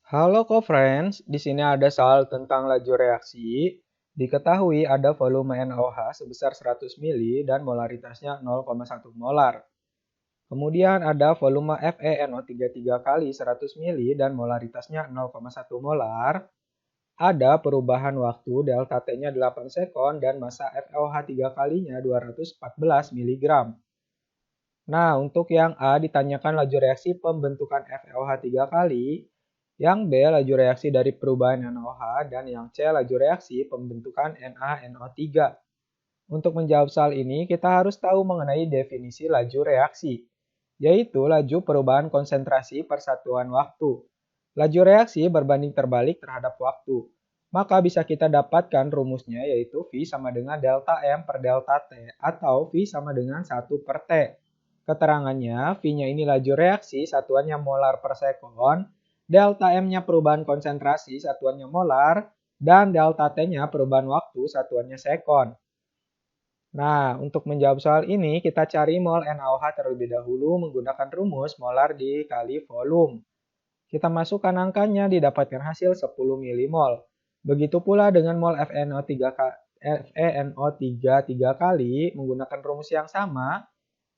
Halo co-friends, di sini ada soal tentang laju reaksi. Diketahui ada volume NaOH sebesar 100 mili dan molaritasnya 0,1 molar. Kemudian ada volume FeNO33 kali 100 mili dan molaritasnya 0,1 molar. Ada perubahan waktu delta T-nya 8 sekon dan massa FeOH 3 kalinya 214 mg. Nah, untuk yang A ditanyakan laju reaksi pembentukan FeOH 3 kali, yang B laju reaksi dari perubahan NaOH, dan yang C laju reaksi pembentukan NaNO3. Untuk menjawab soal ini, kita harus tahu mengenai definisi laju reaksi, yaitu laju perubahan konsentrasi per satuan waktu. Laju reaksi berbanding terbalik terhadap waktu. Maka bisa kita dapatkan rumusnya yaitu V sama dengan delta M per delta T atau V sama dengan 1 per T. Keterangannya, V-nya ini laju reaksi, satuannya molar per sekon, delta M-nya perubahan konsentrasi, satuannya molar, dan delta T-nya perubahan waktu, satuannya sekon. Nah, untuk menjawab soal ini, kita cari mol NaOH terlebih dahulu menggunakan rumus molar dikali volume. Kita masukkan angkanya, didapatkan hasil 10 milimol. Begitu pula dengan mol FeNO3 3 kali menggunakan rumus yang sama,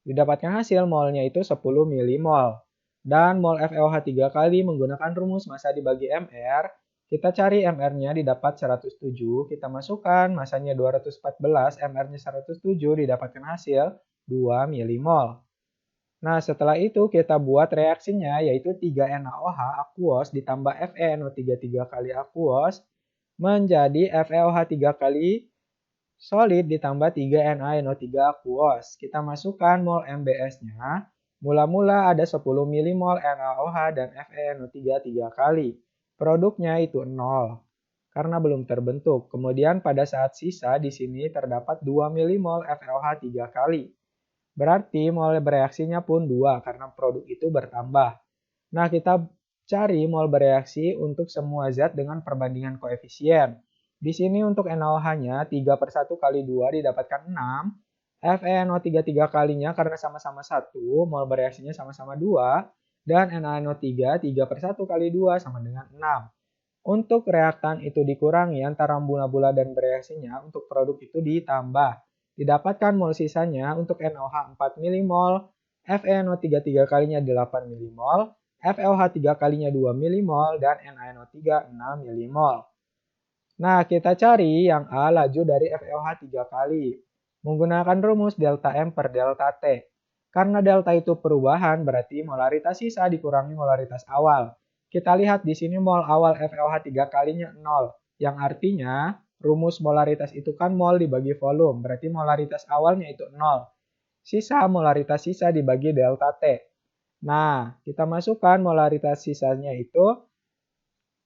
didapatkan hasil molnya itu 10 milimol. Dan mol FeOH 3 kali menggunakan rumus massa dibagi Mr. Kita cari Mr-nya didapat 107, kita masukkan massanya 214, Mr-nya 107 didapatkan hasil 2 milimol. Nah, setelah itu kita buat reaksinya yaitu 3NaOH aquos ditambah FeNO33 kali aquos menjadi FeOH 3 kali solid ditambah 3NaNO3 aquos. Kita masukkan mol MbS-nya. Mula-mula ada 10 milimol NaOH dan FeNO3 3 kali. Produknya itu 0 karena belum terbentuk. Kemudian pada saat sisa di sini terdapat 2 milimol FeOH 3 kali. Berarti mol bereaksinya pun 2 karena produk itu bertambah. Nah, kita cari mol bereaksi untuk semua zat dengan perbandingan koefisien. Di sini untuk NaOH-nya 3 per 1 kali 2 didapatkan 6. FeNO3 3 kalinya karena sama-sama 1, mol bereaksinya sama-sama 2. Dan NaNO3 3 per 1 kali 2 sama dengan 6. Untuk reaktan itu dikurangi antara mula-mula dan bereaksinya, untuk produk itu ditambah. Didapatkan mol sisanya untuk NaOH 4 milimol, FeNO3 3 kalinya 8 milimol, FeOH 3 kalinya 2 milimol, dan NaNO3 6 milimol. Nah, kita cari yang A laju dari FeOH 3 kali. Menggunakan rumus delta M per delta T. Karena delta itu perubahan, berarti molaritas sisa dikurangi molaritas awal. Kita lihat di sini mol awal FeOH 3 kalinya 0. Yang artinya, rumus molaritas itu kan mol dibagi volume. Berarti molaritas awalnya itu 0. Sisa molaritas sisa dibagi delta T. Nah, kita masukkan molaritas sisanya itu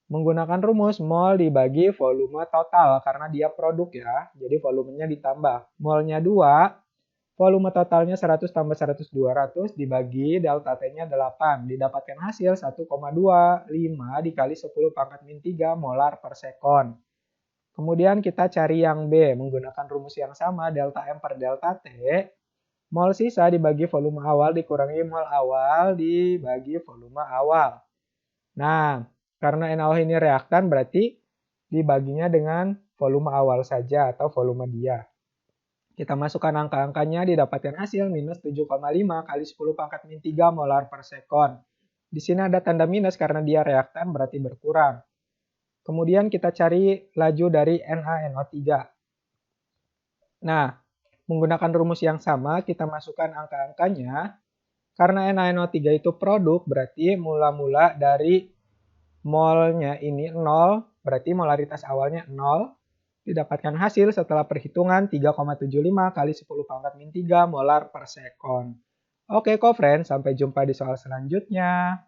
menggunakan rumus mol dibagi volume total karena dia produk ya. Jadi volumenya ditambah. Molnya 2, volume totalnya 100 tambah 100 200 dibagi delta T-nya 8. Didapatkan hasil 1,25 dikali 10 pangkat min 3 molar per sekon. Kemudian kita cari yang B menggunakan rumus yang sama delta M per delta T. Mol sisa dibagi volume awal dikurangi mol awal dibagi volume awal. Nah, karena NaOH ini reaktan berarti dibaginya dengan volume awal saja atau volume dia. Kita masukkan angka-angkanya didapatkan hasil minus 7,5 kali 10 pangkat min 3 molar per sekon. Di sini ada tanda minus karena dia reaktan berarti berkurang. Kemudian kita cari laju dari NaNO3. Nah, menggunakan rumus yang sama kita masukkan angka-angkanya. Karena NaNO3 itu produk berarti mula-mula dari molnya ini 0, berarti molaritas awalnya 0. Didapatkan hasil setelah perhitungan 3,75 kali 10 pangkat min 3 molar per sekon. Oke, co-friends, sampai jumpa di soal selanjutnya.